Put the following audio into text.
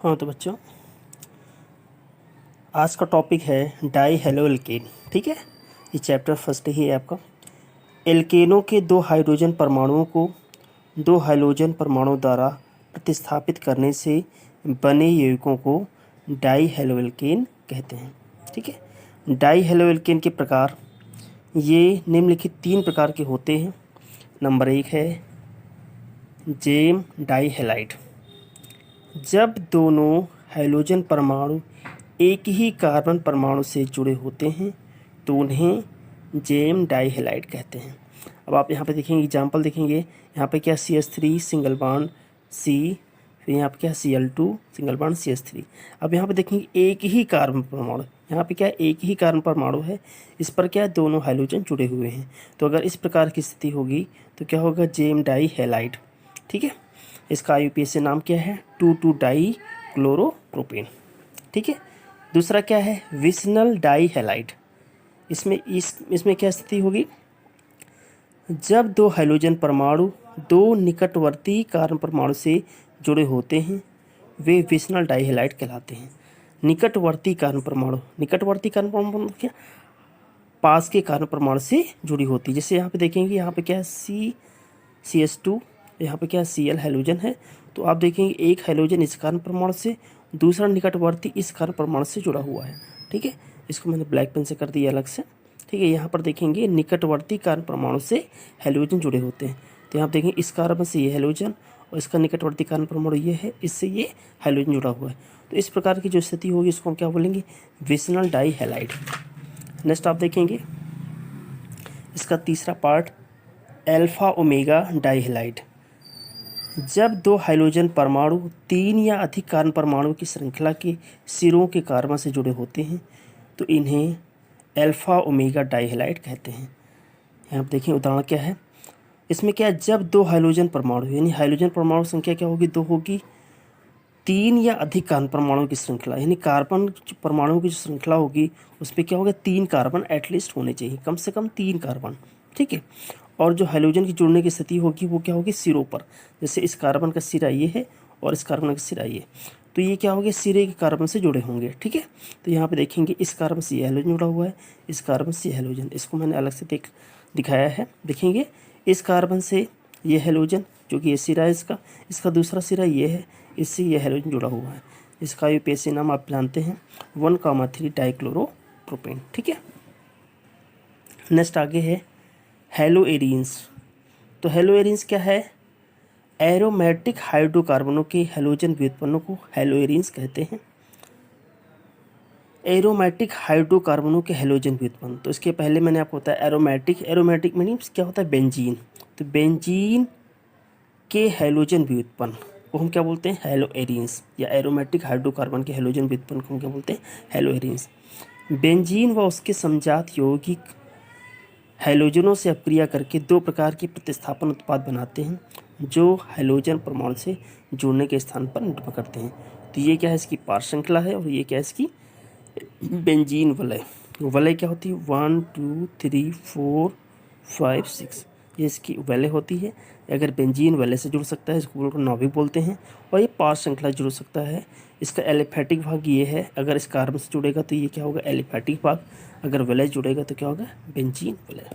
हाँ तो बच्चों, आज का टॉपिक है डाई हेलो एल्केन। ठीक है, ये चैप्टर फर्स्ट ही है आपका। एल्केनों के दो हाइड्रोजन परमाणुओं को दो हाइड्रोजन परमाणु द्वारा प्रतिस्थापित करने से बने यौगिकों को डाई हेलो एल्केन कहते हैं। ठीक है, डाई हेलो एल्केन के प्रकार ये निम्नलिखित तीन प्रकार के होते हैं। नंबर 1 है जेम डाई हैलाइड। जब दोनों हाइड्रोजन परमाणु एक ही कार्बन परमाणु से जुड़े होते हैं तो उन्हें जेम डाई हैलाइड कहते हैं। अब आप यहाँ पे देखेंगे, एग्जाम्पल देखेंगे, यहाँ पे क्या CH3 सिंगल बॉन्ड C, फिर यहाँ पे क्या Cl2 सिंगल बॉन्ड CH3। अब यहाँ पे देखेंगे एक ही कार्बन परमाणु, यहाँ पे क्या एक ही कार्बन परमाणु है, इस पर क्या दोनों हाइड्रोजन जुड़े हुए हैं। तो अगर इस प्रकार की स्थिति होगी तो क्या होगा, जेम डाई हैलाइड। ठीक है, इसका IUPAC नाम क्या है, 2,2 डाई क्लोरोप्रोपेन। ठीक है, दूसरा क्या है विसनल डाई हैलाइड। इसमें क्या स्थिति होगी, जब दो हाइड्रोजन परमाणु दो निकटवर्ती कार्बन परमाणु से जुड़े होते हैं वे विसनल डाई हैलाइड कहलाते हैं। निकटवर्ती कार्बन परमाणु क्या, पास के कार्बन परमाणु से जुड़ी होती है। जैसे यहाँ पे देखेंगे, यहाँ पे क्या है CH2, यहाँ पे क्या Cl हाइड्रोजन है, तो आप देखेंगे एक हाइड्रोजन इस कार्बन परमाणु से, दूसरा निकटवर्ती इस कार्बन परमाणु से जुड़ा हुआ है। ठीक है, इसको मैंने ब्लैक पेन से कर दिया अलग से। ठीक है, यहाँ पर देखेंगे निकटवर्ती कार्बन परमाणु से हाइड्रोजन जुड़े होते हैं। तो यहाँ देखेंगे इस कार्बन से ये हाइड्रोजन और इसका निकटवर्ती कार्बन परमाणु ये है, इससे ये हाइड्रोजन जुड़ा हुआ है। तो इस प्रकार की जो स्थिति होगी इसको हम क्या बोलेंगे, विसनल डाई हैलाइड। नेक्स्ट आप देखेंगे इसका तीसरा part, alpha omega die halide. जब दो हाइड्रोजन परमाणु तीन या अधिक कार्बन परमाणु की श्रृंखला के सिरों के कार्बन से जुड़े होते हैं तो इन्हें अल्फा ओमेगा डाई हैलाइड कहते हैं। यहाँ पर देखिए उदाहरण क्या है, इसमें क्या है, जब दो हाइड्रोजन परमाणु यानी हाइड्रोजन परमाणु संख्या क्या होगी, दो होगी, तीन या अधिक कार्बन परमाणु की श्रृंखला यानी कार्बन परमाणु की जो श्रृंखला होगी उस पर क्या होगा, 3 कार्बन एटलीस्ट होने चाहिए, कम से कम 3 कार्बन। ठीक है, और जो हाइड्रोजन की जुड़ने की स्थिति होगी वो क्या होगी, सिरों पर। जैसे इस कार्बन का सिरा ये है और इस कार्बन का सिरा ये, तो ये क्या होगा, सिरे के कार्बन से जुड़े होंगे। ठीक है, तो यहाँ पे देखेंगे इस कार्बन से ये हाइड्रोजन जुड़ा हुआ है, इस कार्बन से हाइड्रोजन, इसको मैंने अलग से दिखाया है। देखेंगे इस कार्बन से ये हाइड्रोजन जो कि ये सिरा है इसका दूसरा सिरा ये है, इससे ये हाइड्रोजन जुड़ा हुआ है। इसका IUPAC नाम आप जानते हैं 1,3 डाइक्लोरोप्रोपेन। ठीक है, नेक्स्ट आगे है हेलो एरीन्स। तो हेलो एरीन्स क्या है, एरोमेटिक हाइड्रोकार्बनों के हैलोजन व्युत्पन्नों को हेलो एरीन्स कहते हैं। एरोमेटिक हाइड्रोकार्बनों के हैलोजन व्युत्पन्न, तो इसके पहले मैंने आपको बताया एरोमेटिक मीनिंग्स क्या होता है, बेंजीन। तो बेंजीन के हैलोजन व्युत्पन्न को हम क्या बोलते हैं, हेलो एरीन्स, या एरोमेटिक हाइड्रोकार्बन के हैलोजन व्युत्पन्न को हम क्या बोलते हैं, हेलो एरीन्स। बेंजीन व उसके समजात यौगिक हैलोजनों से अपक्रिया करके दो प्रकार के प्रतिस्थापन उत्पाद बनाते हैं जो हैलोजन परमाणु से जुड़ने के स्थान पर निर्भर करते हैं। तो ये क्या है, इसकी पार श्रृंखला है, और ये क्या है, इसकी बेंजीन वलय। वलय क्या होती है, 1 2 3 4 5 6, ये इसकी वलय होती है। अगर बेंजीन वलय से जुड़ सकता है इसको नाभिक बोलते हैं, और ये पार श्रृंखला जुड़ सकता है। इसका एलिफैटिक भाग ये है, अगर इस कार्बन से जुड़ेगा तो ये क्या होगा, एलिफैटिक भाग, अगर वलय जुड़ेगा तो क्या होगा, बेंजीन वलय।